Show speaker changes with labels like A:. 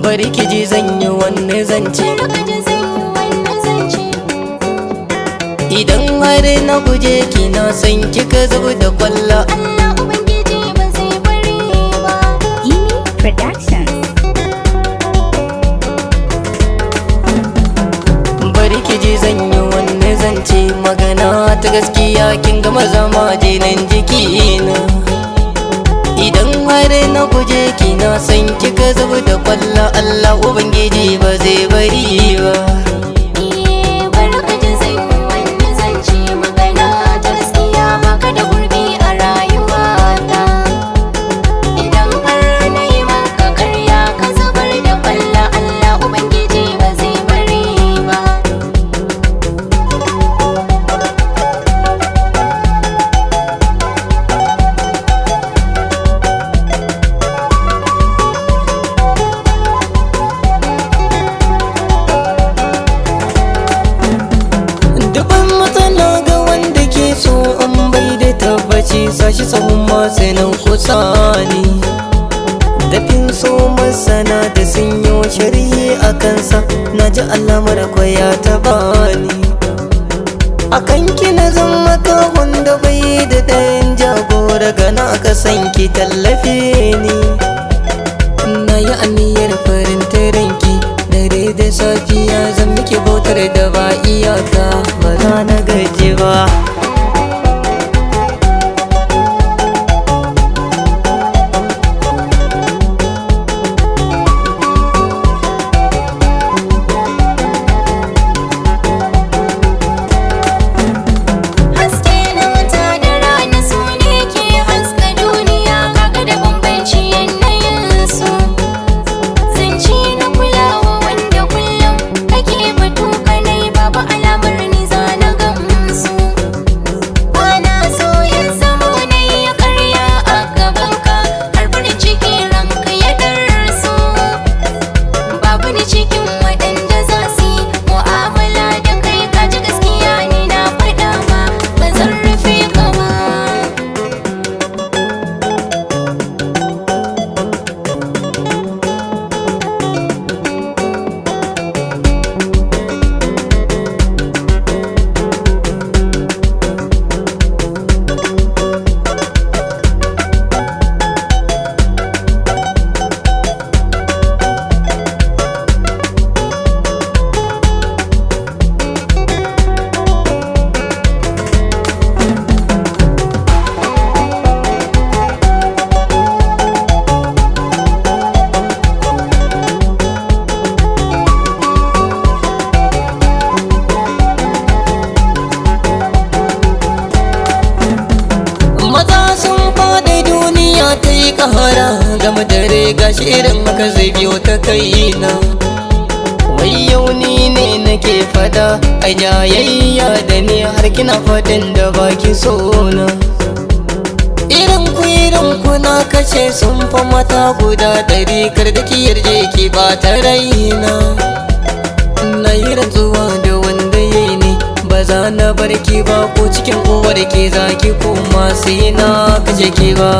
A: bari ki ji zan yi wani zance. Idan har na guje ki na san kika zuba da kwalla,
B: Allah Ubangiji ba zai bari ba. Gini Productions.
A: bari ki ji zan yi wani zance. Magana ta gaskiya kin gama zama jinin jikina. Idan har na guje ki na san kika zuba da kwalla, Allah Ubangiji ba zai bari ba. Sashi tsawon masanin kusa ne, dafin so masana da sun yi sharhi a kansa. Na ji alamar kwaya ta bani a kanki na zama kahon da bai da ɗayan jagora. Gana aka san ki tallafe ni, na yi aniyar farin taranki dare da safiya. Zan miki bautar da ba iyaka, ba za na gaji ba. Kahara gama dare gashi irin haka zai biyo ta kaina. Wai yau ni ne nake fada a jayayya da ni, har kina fadin da baki so na. Irin ku na kashe sun fa mata guda 100, kar da ki yarje ki bata raina. Na yi rantsuwa da wanda yayi ne, ba za na bar ki ba, ko cikin uwar ki zaki koma sai na kashe ki ba.